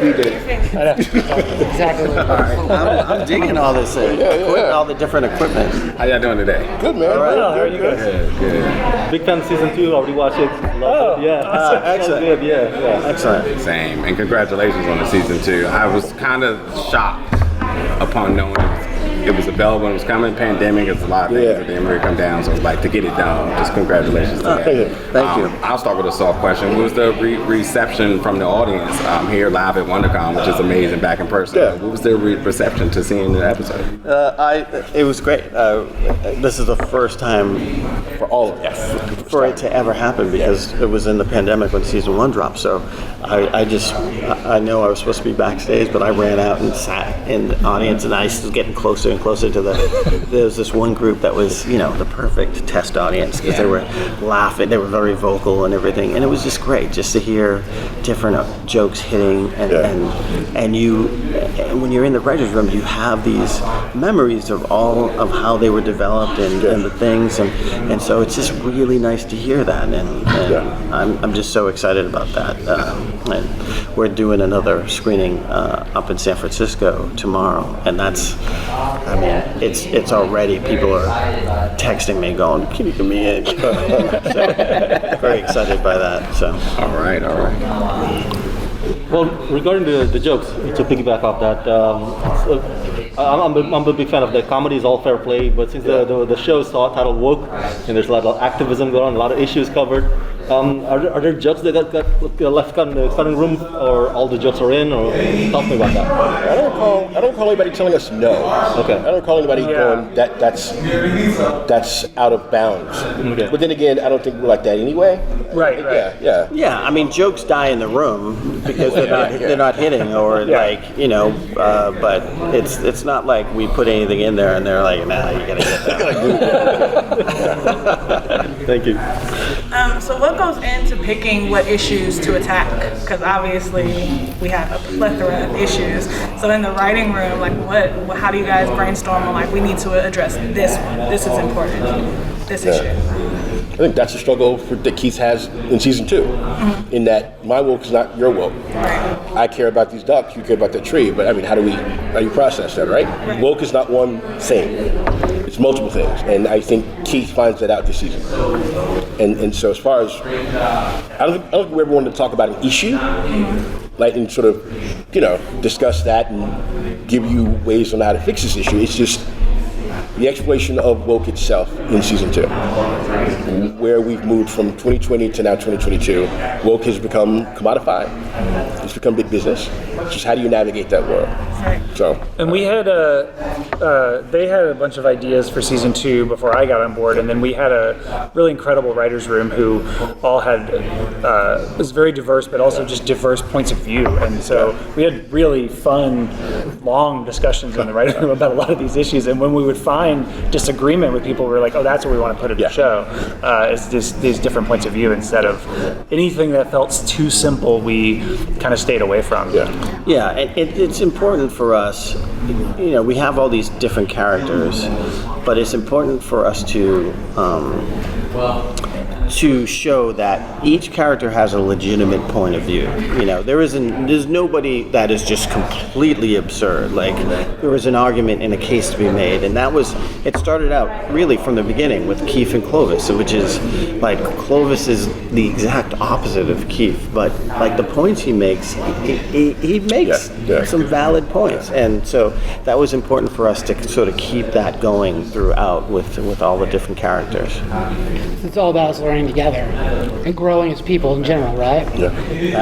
we did. Exactly. All right. I'm digging all this, all the different equipment. How y'all doing today? Good, man. All right. Good, How are you guys? Good. Big fan of season 2. Already watched it. Love it. Yeah. Excellent. Good. Yeah. Excellent. Same. And congratulations on the season 2. I was kind of shocked upon knowing it was available and it was coming. Pandemic, it's a lot of things that didn't really come down. So like to get it done, just congratulations to that. Thank you. I'll start with a soft question. What was the reception from the audience here live at WonderCon, which is amazing back in person? Yeah. What was their reception to seeing the episode? It was great. This is the first time For all of us. for it to ever happen because it was in the pandemic when season 1 dropped. So I know I was supposed to be backstage, but I ran out and sat in the audience, and I was getting closer and closer to there was this one group that was, the perfect test audience because they were laughing, they were very vocal and everything, and it was just great just to hear different jokes hitting and you, when you're in the writer's room, you have these memories of all of how they were developed and the things, and so it's just really nice to hear that, and I'm just so excited about that. And we're doing another screening up in San Francisco tomorrow, and it's already, people are texting me going, "Can you get me in?" So, very excited by that. So. All right. Well, regarding the jokes, to piggyback off that, I'm a big fan of the comedy is all fair play, but since the show is titled Woke, and there's a lot of activism going on, a lot of issues covered, are there jokes that got left in the cutting room, or all the jokes are in, or talk to me about that? I don't recall anybody telling us no. Okay. I don't recall anybody going that's out of bounds. Okay. But then again, I don't think we're like that anyway. Right. Yeah. Yeah, I mean, jokes die in the room because they're not hitting, or but it's not like we put anything in there and they're like, nah, you gotta get that. Thank you. So what goes into picking what issues to attack? Because obviously we have a plethora of issues. So in the writing room, how do you guys brainstorm on we need to address this one? This is important. This issue. I think that's a struggle that Keith has in season 2, in that my woke is not your woke. Right. I care about these ducks, you care about the tree, but I mean, how do you process that, right? Woke is not one thing, it's multiple things, and I think Keith finds that out this season. And so as far as, I don't think we ever wanted to talk about an issue, and sort of, discuss that and give you ways on how to fix this issue. It's just the exploration of woke itself in season 2, where we've moved from 2020 to now 2022. Woke has become commodified. It's become big business. It's just how do you navigate that world? So. And we had they had a bunch of ideas for season 2 before I got on board, and then we had a really incredible writers' room who all had was very diverse, but also just diverse points of view. And so we had really fun, long discussions in the writers' room about a lot of these issues. And when we would find disagreement with people, we were like, oh, that's what we want to put in the show. Is these different points of view instead of anything that felt too simple. We kind of stayed away from. Yeah, and it's important for us. We have all these different characters, but it's important for us to show that each character has a legitimate point of view. There's nobody that is just completely absurd. There was an argument and a case to be made, and it started out really from the beginning with Keef and Clovis, which is Clovis is the exact opposite of Keef, but the points he makes, he makes some valid points, and so that was important for us to sort of keep that going throughout with all the different characters. It's all about us learning together and growing as people in general, right? Yeah.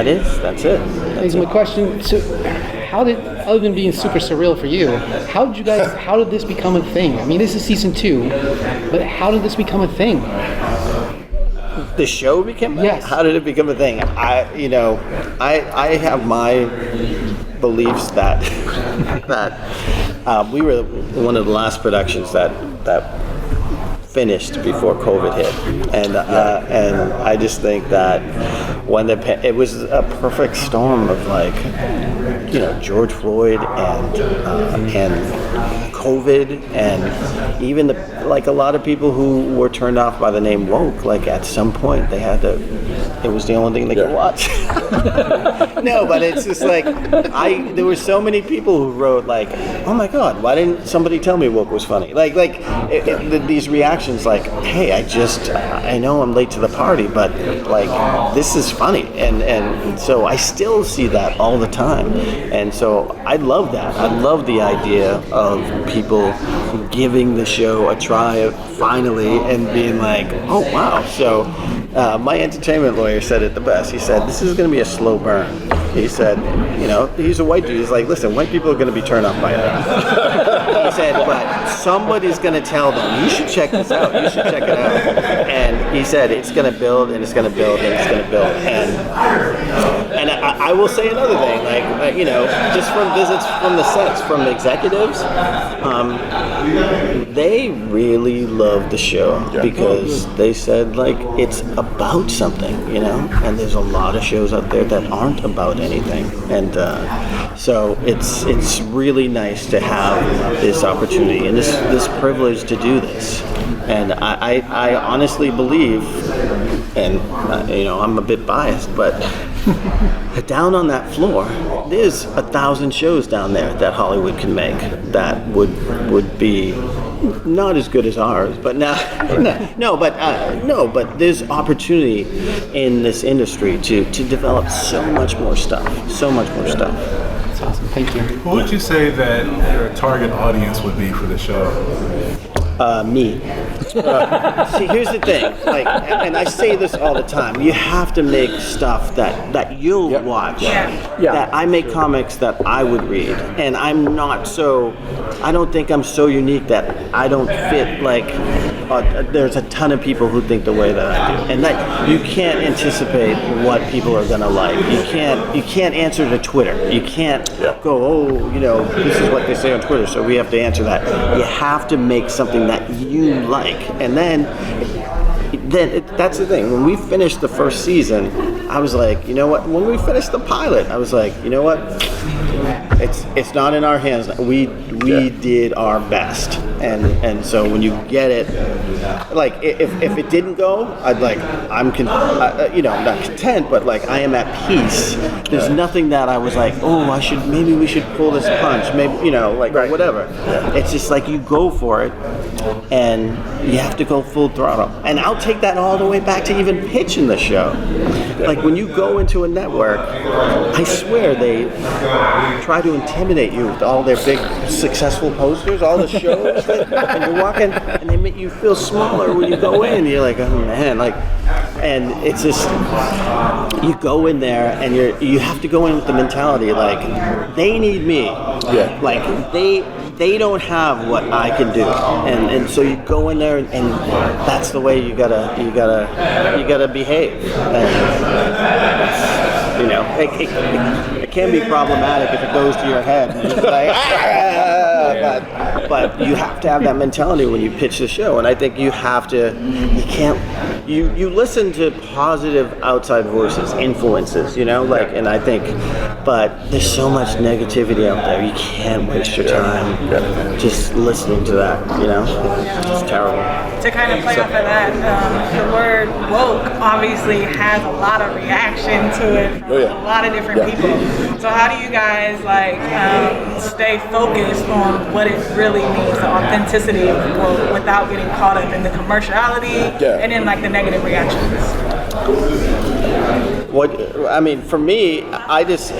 That's it. That's my question. So, other than being super surreal for you, how did this become a thing? I mean, this is season 2, but how did this become a thing? The show became? Yes. How did it become a thing? I have my beliefs that we were one of the last productions that finished before COVID hit, and I just think that when it was a perfect storm of George Floyd and COVID and even like a lot of people who were turned off by the name woke, like at some point they had to, it was the only thing they could watch. No, but it's just like, there were so many people who wrote like, oh my God, why didn't somebody tell me woke was funny? These reactions like, hey, I know I'm late to the party, but like, this is funny. And so I still see that all the time. And so I love that. I love the idea of people giving the show a try finally and being like, oh wow. So my entertainment lawyer said it the best. He said, this is going to be a slow burn. He said, he's a white dude. He's like, listen, white people are going to be turned off by that. He said, but somebody's going to tell them, you should check this out. You should check it out. And he said, it's going to build and it's going to build and it's going to build. And I will say another thing, just from visits from the sets, from the executives, they really love the show because they said, like, it's about something, and there's a lot of shows out there that aren't about anything. And so it's really nice to have this opportunity and this privilege to do this. And I honestly believe, and I'm a bit biased, but down on that floor, there's 1,000 shows down there that Hollywood can make that would be not as good as ours, but but there's opportunity in this industry to develop so much more stuff. That's awesome. Thank you. Who would you say that your target audience would be for the show? Me. See, here's the thing, and I say this all the time, you have to make stuff that you'll watch. That I make comics that I would read, and I don't think I'm so unique that I don't fit, there's a ton of people who think the way that I do, and that you can't anticipate what people are gonna like. You can't answer to Twitter. You can't go, this is what they say on Twitter, so we have to answer that. You have to make something that you like, and then that's the thing. When we finished the first season, I was like, you know what? When we finished the pilot, I was like, you know what? It's not in our hands. We did our best, and so when you get it, like if it didn't go, I'm not content, but like I am at peace. There's nothing that I was like, oh, maybe we should pull this punch, maybe whatever. It's just like you go for it, and you have to go full throttle. And I'll take that all the way back to even pitching the show. Like when you go into a network, I swear they try to intimidate you with all their big successful posters, all the shows, and you're walking, and they make you feel smaller when you go in. You're like, oh man, and it's just, you go in there and you have to go in with the mentality like, they need me. Like they don't have what I can do, and so you go in there and that's the way you gotta behave. And, it can be problematic if it goes to your head. And it's like, but you have to have that mentality when you pitch the show, and I think you listen to positive outside voices, influences, and I think, but there's so much negativity out there, you can't waste your time just listening to that, it's terrible. To kind of play off of that, the word woke obviously has a lot of reaction to it from a lot of different people. So how do you guys stay focused on what it really means, the authenticity of woke, without getting caught up in the commerciality and in the negative reactions? For me, I just,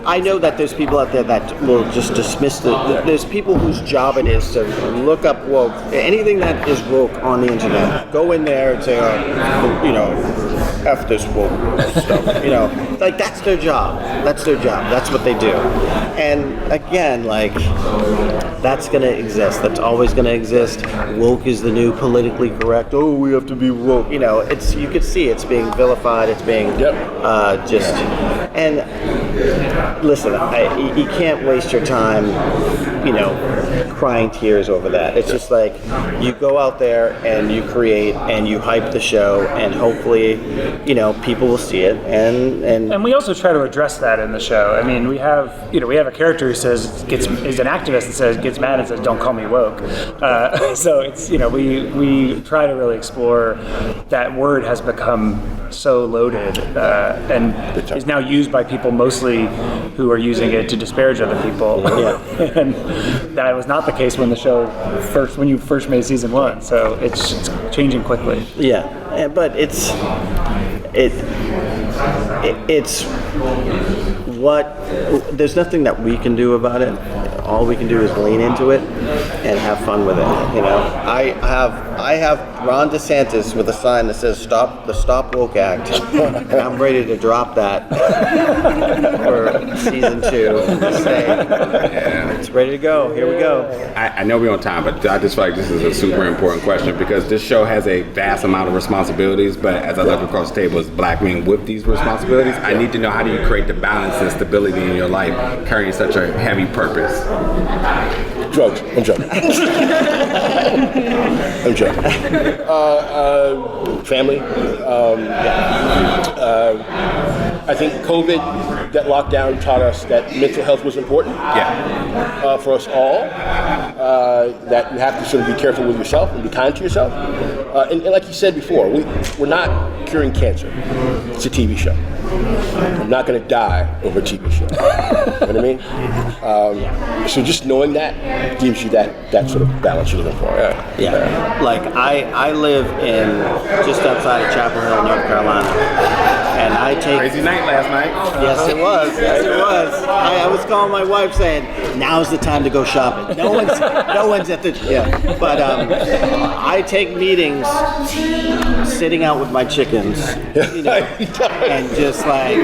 I know that there's people out there that will just dismiss there's people whose job it is to look up woke, anything that is woke on the internet, go in there and say, F this woke stuff, that's their job. That's what they do. And again, that's gonna exist. That's always gonna exist. Woke is the new politically correct. Oh, we have to be woke. You could see it's being vilified. It's being and listen, you can't waste your time, crying tears over that. It's just like you go out there and you create and you hype the show, and hopefully, people will see it. And we also try to address that in the show. I mean, we have a character who is an activist and gets mad and says, "Don't call me woke." So it's we try to really explore that word has become so loaded and is now used by people mostly who are using it to disparage other people. Yeah. And that was not the case when you first made season 1. So it's changing quickly. Yeah, but it's there's nothing that we can do about it. All we can do is lean into it and have fun with it. I have Ron DeSantis with a sign that says "Stop the Stop Woke Act." And I'm ready to drop that for season 2 and just say it's ready to go. Here we go. I know we're on time, but I just feel like this is a super important question because this show has a vast amount of responsibilities, but as I look across the table as black men with these responsibilities, I need to know, how do you create the balance and stability in your life carrying such a heavy purpose? Drugs. I'm joking. I'm joking. Family. I think COVID, that lockdown taught us that mental health was important. Yeah. For us all. That you have to sort of be careful with yourself and be kind to yourself. And like you said before, we're not curing cancer. It's a TV show. I'm not going to die over a TV show. You know what I mean? So just knowing that gives you that sort of balance you're looking for. Yeah. Like I live in just outside of Chapel Hill, North Carolina, and I take Crazy night last night. Yes, it was. Yes, it was. I was calling my wife saying, "Now's the time to go shopping." No one's at the But I take meetings sitting out with my chickens, and just like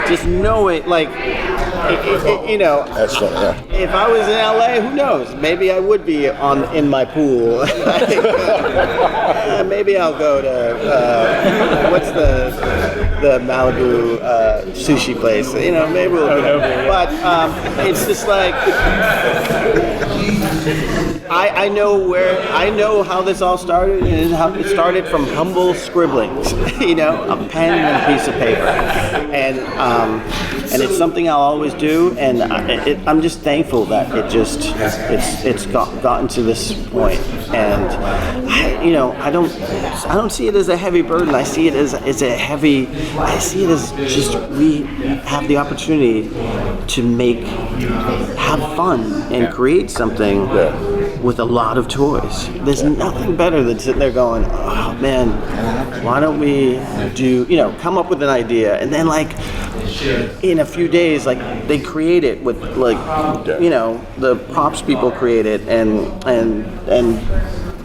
just know it like. That's funny, yeah. If I was in LA, who knows? Maybe I would be in my pool. Maybe I'll go to what's the Malibu sushi place? Maybe we'll go. But it's just like I know how this all started, and how it started from humble scribblings, a pen and a piece of paper, and it's something I'll always do, and I'm just thankful that it's gotten to this point, and I don't see it as a heavy burden. I see it as just we have the opportunity to have fun and create something with a lot of toys. There's nothing better than sitting there going, "Oh man, why don't we come up with an idea," and then in a few days, they create it with the props people create it, and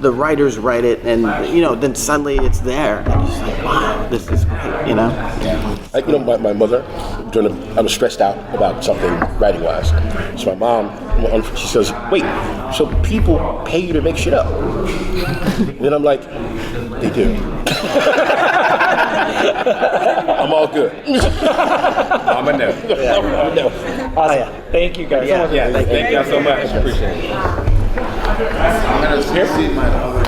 the writers write it, and then suddenly it's there. And just like, wow, this is great, My mother, I was stressed out about something writing wise. So my mom, she says, "Wait, so people pay you to make shit up?" And then I'm like, "They do." I'm all good. I'm a no. I'm a no. Awesome. Thank you guys. Yeah, thank you so much. Appreciate it. I'm going to see my other.